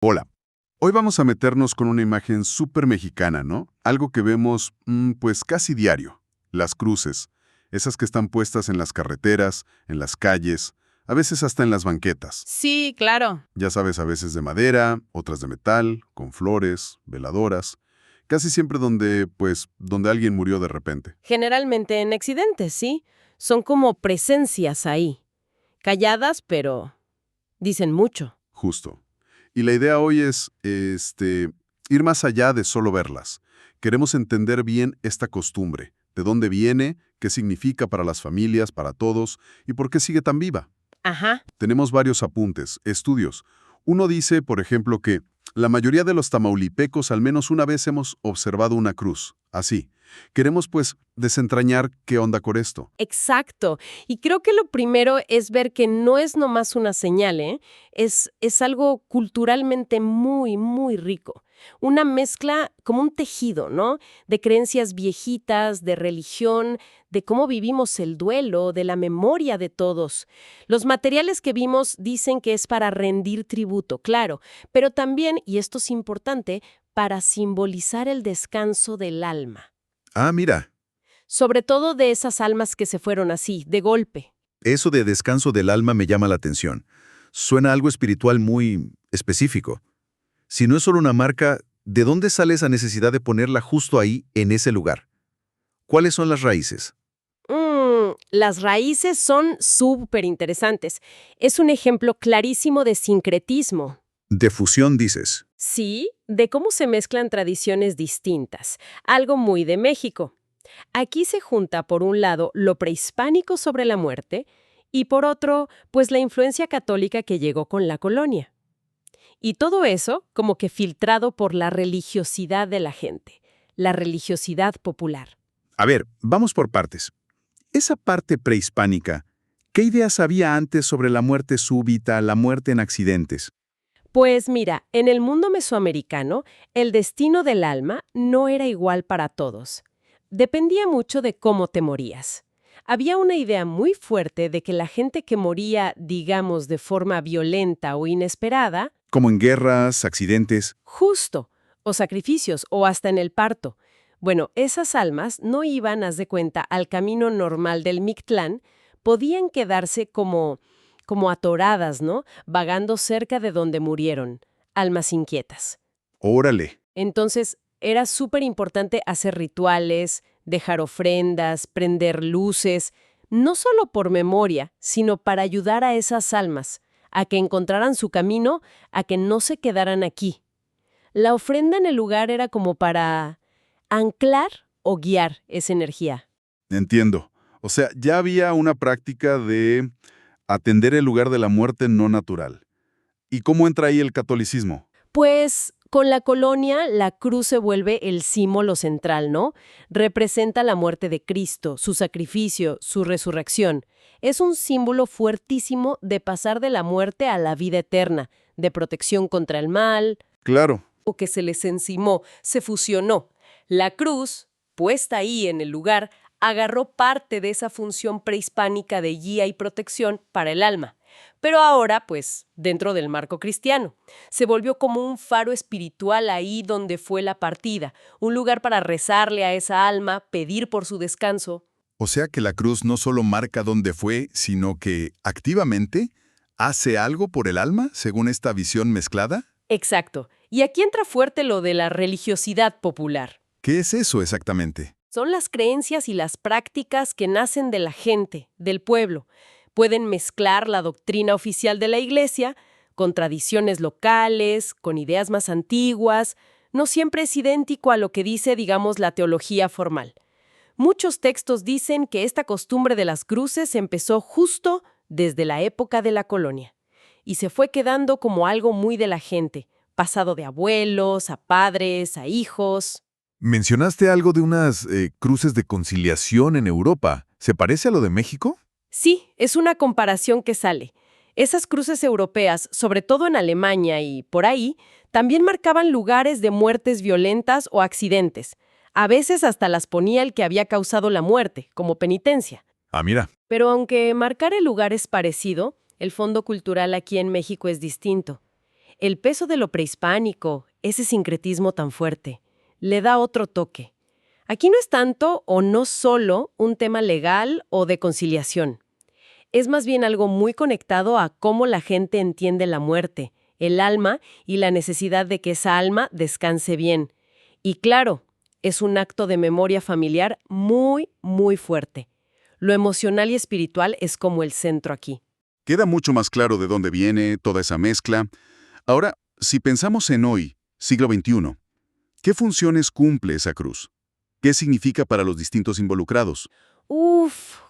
Hola. Hoy vamos a meternos con una imagen súper mexicana, ¿no? Algo que vemos, pues casi diario. Las cruces. Esas que están puestas en las carreteras, en las calles, a veces hasta en las banquetas. Sí, claro. Ya sabes, a veces de madera, otras de metal, con flores, veladoras. Casi siempre donde alguien murió de repente. Generalmente en accidentes, sí. Son como presencias ahí. Calladas, pero dicen mucho. Justo. Y la idea hoy es, ir más allá de solo verlas. Queremos entender bien esta costumbre, de dónde viene, qué significa para las familias, para todos, y por qué sigue tan viva. Ajá. Tenemos varios apuntes, estudios. Uno dice, por ejemplo, que la mayoría de los tamaulipecos al menos una vez hemos observado una cruz, así. Queremos, pues, desentrañar qué onda con esto. Exacto. Y creo que lo primero es ver que no es nomás una señal, ¿eh? Es algo culturalmente muy, muy rico. Una mezcla como un tejido, ¿no? De creencias viejitas, de religión, de cómo vivimos el duelo, de la memoria de todos. Los materiales que vimos dicen que es para rendir tributo, claro, pero también, y esto es importante, para simbolizar el descanso del alma. Ah, mira, Sobre todo de esas almas que se fueron así, de golpe. eso de descanso del alma me llama la atención. Suena algo espiritual muy específico. Si no es solo una marca, ¿de dónde sale esa necesidad de ponerla justo ahí, en ese lugar? ¿Cuáles son las raíces? Las raíces son súper interesantes. Es un ejemplo clarísimo de sincretismo. De fusión, dices. Sí, de cómo se mezclan tradiciones distintas. Algo muy de México. Aquí se junta, por un lado, lo prehispánico sobre la muerte y, por otro, pues la influencia católica que llegó con la colonia. Y todo eso como que filtrado por la religiosidad de la gente, la religiosidad popular. A ver, vamos por partes. Esa parte prehispánica, ¿qué ideas había antes sobre la muerte súbita, la muerte en accidentes? Pues mira, en el mundo mesoamericano, el destino del alma no era igual para todos. Dependía mucho de cómo te morías. Había una idea muy fuerte de que la gente que moría, digamos, de forma violenta o inesperada, Como en guerras, accidentes. justo, o sacrificios, o hasta en el parto. Bueno, esas almas no iban, haz de cuenta, al camino normal del Mictlán, podían quedarse como atoradas, ¿no? Vagando cerca de donde murieron, almas inquietas. Órale. Entonces, era súper importante hacer rituales, dejar ofrendas, prender luces, no solo por memoria, sino para ayudar a esas almas, a que encontraran su camino, a que no se quedaran aquí. La ofrenda en el lugar era como para anclar o guiar esa energía. Entiendo. O sea, ya había una práctica de atender el lugar de la muerte no natural. ¿Y cómo entra ahí el catolicismo? Pues con la colonia, la cruz se vuelve el símbolo central, ¿no? Representa la muerte de Cristo, su sacrificio, su resurrección. Es un símbolo fuertísimo de pasar de la muerte a la vida eterna, de protección contra el mal, Claro. o que se les encimó, se fusionó. La cruz, puesta ahí en el lugar, agarró parte de esa función prehispánica de guía y protección para el alma. Pero ahora, pues, dentro del marco cristiano, se volvió como un faro espiritual ahí donde fue la partida, un lugar para rezarle a esa alma, pedir por su descanso. O sea que la cruz no solo marca dónde fue, sino que activamente hace algo por el alma, según esta visión mezclada. Exacto. Y aquí entra fuerte lo de la religiosidad popular. ¿Qué es eso exactamente? Son las creencias y las prácticas que nacen de la gente, del pueblo. Pueden mezclar la doctrina oficial de la Iglesia con tradiciones locales, con ideas más antiguas. No siempre es idéntico a lo que dice, digamos, la teología formal. Muchos textos dicen que esta costumbre de las cruces empezó justo desde la época de la colonia y se fue quedando como algo muy de la gente, pasado de abuelos, a padres, a hijos. Mencionaste algo de unas cruces de conciliación en Europa. ¿Se parece a lo de México? Sí, es una comparación que sale. Esas cruces europeas, sobre todo en Alemania y por ahí, también marcaban lugares de muertes violentas o accidentes. A veces hasta las ponía el que había causado la muerte, como penitencia. Ah, mira. Pero aunque marcar el lugar es parecido, el fondo cultural aquí en México es distinto. El peso de lo prehispánico, ese sincretismo tan fuerte, le da otro toque. Aquí no es tanto o no solo un tema legal o de conciliación. Es más bien algo muy conectado a cómo la gente entiende la muerte, el alma y la necesidad de que esa alma descanse bien. Y claro, es un acto de memoria familiar muy, muy fuerte. Lo emocional y espiritual es como el centro aquí. Queda mucho más claro de dónde viene toda esa mezcla. Ahora, si pensamos en hoy, siglo XXI, ¿qué funciones cumple esa cruz? ¿Qué significa para los distintos involucrados?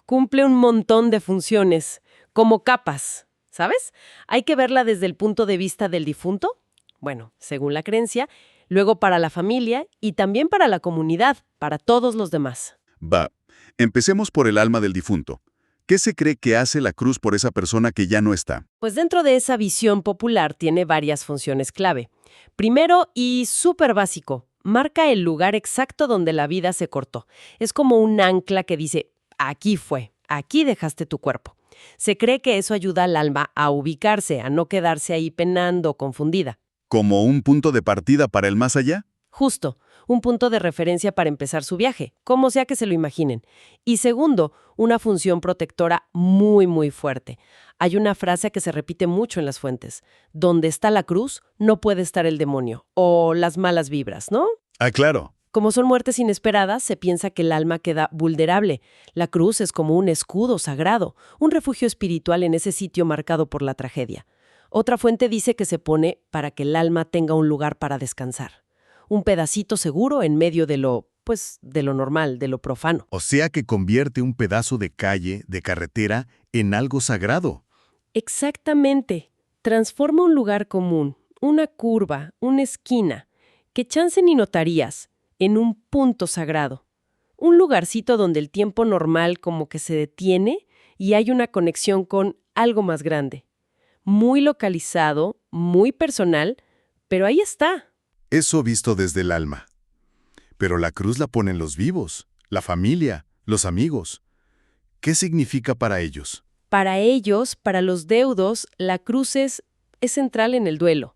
Cumple un montón de funciones, como capas, ¿sabes? Hay que verla desde el punto de vista del difunto, bueno, según la creencia, luego para la familia y también para la comunidad, para todos los demás. Va, empecemos por el alma del difunto. ¿Qué se cree que hace la cruz por esa persona que ya no está? Pues dentro de esa visión popular tiene varias funciones clave. Primero, y súper básico, marca el lugar exacto donde la vida se cortó. Es como un ancla que dice, aquí fue, aquí dejaste tu cuerpo. Se cree que eso ayuda al alma a ubicarse, a no quedarse ahí penando, confundida. ¿Como un punto de partida para el más allá? Justo, un punto de referencia para empezar su viaje, como sea que se lo imaginen. Y segundo, una función protectora muy, muy fuerte. Hay una frase que se repite mucho en las fuentes. Donde está la cruz, no puede estar el demonio. O las malas vibras, ¿no? Ah, claro. Como son muertes inesperadas, se piensa que el alma queda vulnerable. La cruz es como un escudo sagrado, un refugio espiritual en ese sitio marcado por la tragedia. Otra fuente dice que se pone para que el alma tenga un lugar para descansar. Un pedacito seguro en medio de de lo normal, de lo profano. O sea que convierte un pedazo de calle, de carretera, en algo sagrado. Exactamente. Transforma un lugar común, una curva, una esquina, que chance ni notarías, en un punto sagrado. Un lugarcito donde el tiempo normal como que se detiene y hay una conexión con algo más grande. Muy localizado, muy personal, pero ahí está. Eso visto desde el alma. Pero la cruz la ponen los vivos, la familia, los amigos. ¿Qué significa para ellos? Para ellos, para los deudos, la cruz es central en el duelo.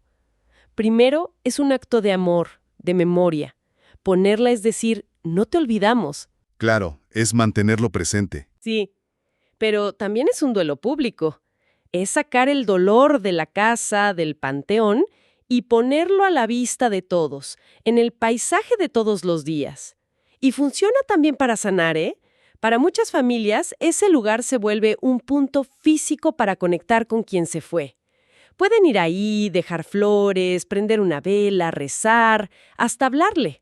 Primero, es un acto de amor, de memoria. Ponerla es decir, no te olvidamos. Claro, es mantenerlo presente. Sí, pero también es un duelo público. Es sacar el dolor de la casa, del panteón, y ponerlo a la vista de todos, en el paisaje de todos los días. Y funciona también para sanar, ¿eh? Para muchas familias, ese lugar se vuelve un punto físico para conectar con quien se fue. Pueden ir ahí, dejar flores, prender una vela, rezar, hasta hablarle.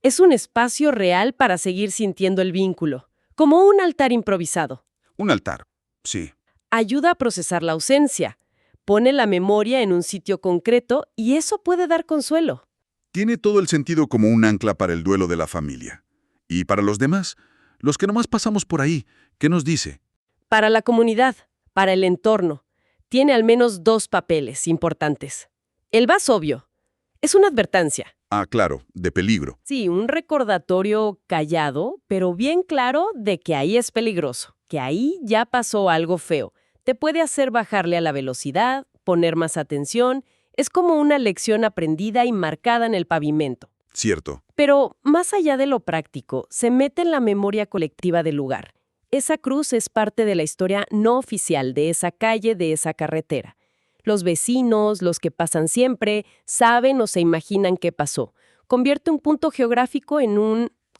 Es un espacio real para seguir sintiendo el vínculo, como un altar improvisado. Un altar. Sí. Ayuda a procesar la ausencia, pone la memoria en un sitio concreto y eso puede dar consuelo. Tiene todo el sentido como un ancla para el duelo de la familia. Y para los demás, los que nomás pasamos por ahí, ¿qué nos dice? Para la comunidad, para el entorno, tiene al menos dos papeles importantes. El más obvio, es una advertencia. Ah, claro, de peligro. Sí, un recordatorio callado, pero bien claro de que ahí es peligroso, que ahí ya pasó algo feo. Te puede hacer bajarle a la velocidad, poner más atención. Es como una lección aprendida y marcada en el pavimento. Cierto. Pero más allá de lo práctico, se mete en la memoria colectiva del lugar. Esa cruz es parte de la historia no oficial de esa calle, de esa carretera. Los vecinos, los que pasan siempre, saben o se imaginan qué pasó. Convierte un punto geográfico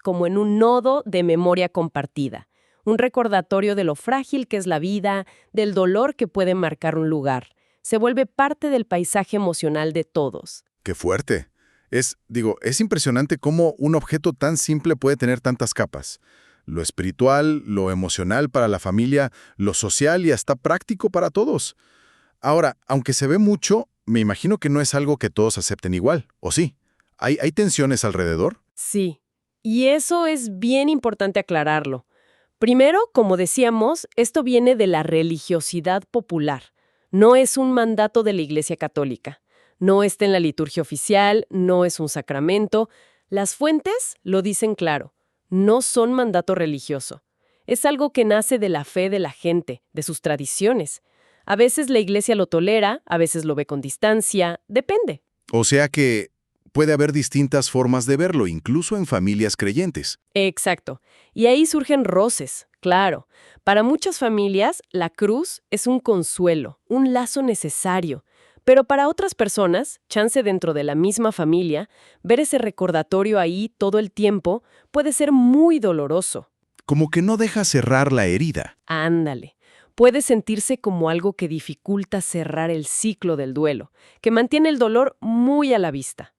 como en un nodo de memoria compartida. Un recordatorio de lo frágil que es la vida, del dolor que puede marcar un lugar. Se vuelve parte del paisaje emocional de todos. ¡Qué fuerte! Es impresionante cómo un objeto tan simple puede tener tantas capas. Lo espiritual, lo emocional para la familia, lo social y hasta práctico para todos. Ahora, aunque se ve mucho, me imagino que no es algo que todos acepten igual, ¿o sí? ¿Hay tensiones alrededor? Sí, y eso es bien importante aclararlo. Primero, como decíamos, esto viene de la religiosidad popular. No es un mandato de la Iglesia Católica. No está en la liturgia oficial, no es un sacramento. Las fuentes lo dicen claro. No son mandato religioso. Es algo que nace de la fe de la gente, de sus tradiciones. A veces la iglesia lo tolera, a veces lo ve con distancia, depende. O sea que puede haber distintas formas de verlo, incluso en familias creyentes. Exacto. Y ahí surgen roces, claro. Para muchas familias, la cruz es un consuelo, un lazo necesario. Pero para otras personas, chance dentro de la misma familia, ver ese recordatorio ahí todo el tiempo puede ser muy doloroso. Como que no deja cerrar la herida. Ándale. Puede sentirse como algo que dificulta cerrar el ciclo del duelo, que mantiene el dolor muy a la vista.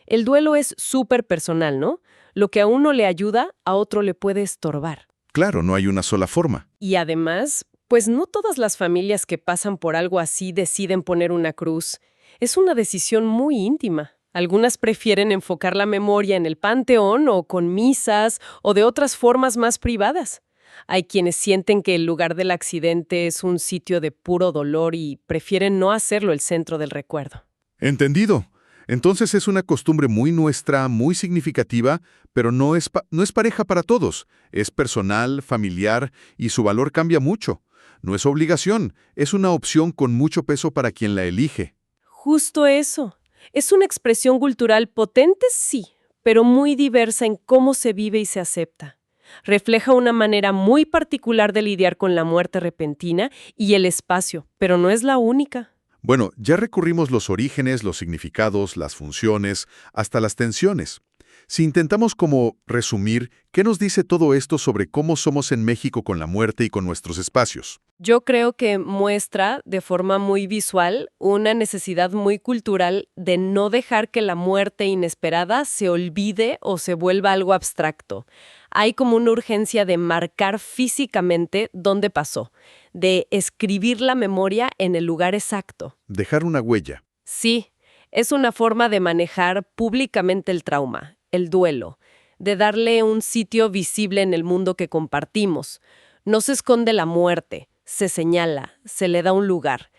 El duelo es súper personal, ¿no? Lo que a uno le ayuda, a otro le puede estorbar. Claro, no hay una sola forma. Y además, pues no todas las familias que pasan por algo así deciden poner una cruz. Es una decisión muy íntima. Algunas prefieren enfocar la memoria en el panteón o con misas o de otras formas más privadas. Hay quienes sienten que el lugar del accidente es un sitio de puro dolor y prefieren no hacerlo el centro del recuerdo. Entendido. Entonces es una costumbre muy nuestra, muy significativa, pero no es pareja para todos. Es personal, familiar y su valor cambia mucho. No es obligación, es una opción con mucho peso para quien la elige. Justo eso. Es una expresión cultural potente, sí, pero muy diversa en cómo se vive y se acepta. Refleja una manera muy particular de lidiar con la muerte repentina y el espacio, pero no es la única. Bueno, ya recurrimos los orígenes, los significados, las funciones, hasta las tensiones. Si intentamos como resumir, ¿qué nos dice todo esto sobre cómo somos en México con la muerte y con nuestros espacios? Yo creo que muestra de forma muy visual una necesidad muy cultural de no dejar que la muerte inesperada se olvide o se vuelva algo abstracto. Hay como una urgencia de marcar físicamente dónde pasó, de escribir la memoria en el lugar exacto. Dejar una huella. Sí, es una forma de manejar públicamente el trauma, el duelo, de darle un sitio visible en el mundo que compartimos. No se esconde la muerte, se señala, se le da un lugar.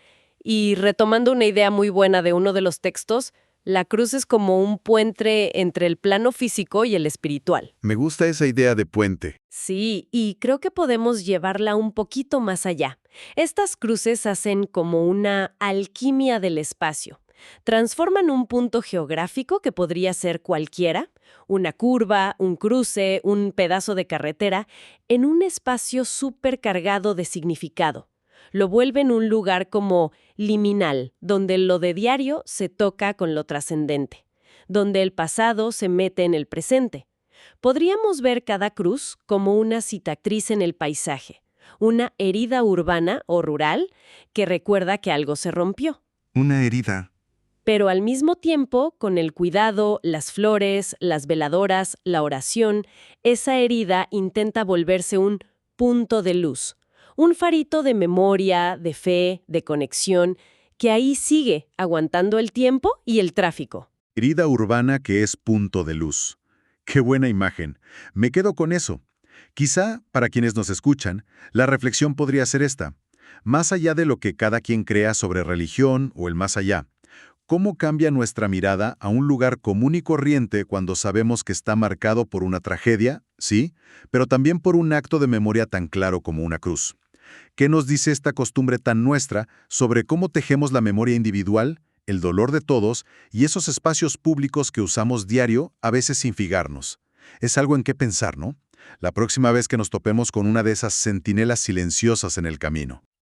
Y retomando una idea muy buena de uno de los textos, la cruz es como un puente entre el plano físico y el espiritual. Me gusta esa idea de puente. Sí, y creo que podemos llevarla un poquito más allá. Estas cruces hacen como una alquimia del espacio. Transforman un punto geográfico que podría ser cualquiera, una curva, un cruce, un pedazo de carretera, en un espacio súper cargado de significado. Lo vuelven un lugar como liminal, donde lo de diario se toca con lo trascendente, donde el pasado se mete en el presente. Podríamos ver cada cruz como una cicatriz en el paisaje, una herida urbana o rural que recuerda que algo se rompió. Una herida. Pero al mismo tiempo, con el cuidado, las flores, las veladoras, la oración, esa herida intenta volverse un punto de luz, un farito de memoria, de fe, de conexión, que ahí sigue, aguantando el tiempo y el tráfico. Herida urbana que es punto de luz. Qué buena imagen. Me quedo con eso. Quizá, para quienes nos escuchan, la reflexión podría ser esta. Más allá de lo que cada quien crea sobre religión o el más allá, ¿cómo cambia nuestra mirada a un lugar común y corriente cuando sabemos que está marcado por una tragedia, sí, pero también por un acto de memoria tan claro como una cruz? ¿Qué nos dice esta costumbre tan nuestra sobre cómo tejemos la memoria individual, el dolor de todos y esos espacios públicos que usamos diario, a veces sin fijarnos? Es algo en qué pensar, ¿no? La próxima vez que nos topemos con una de esas centinelas silenciosas en el camino.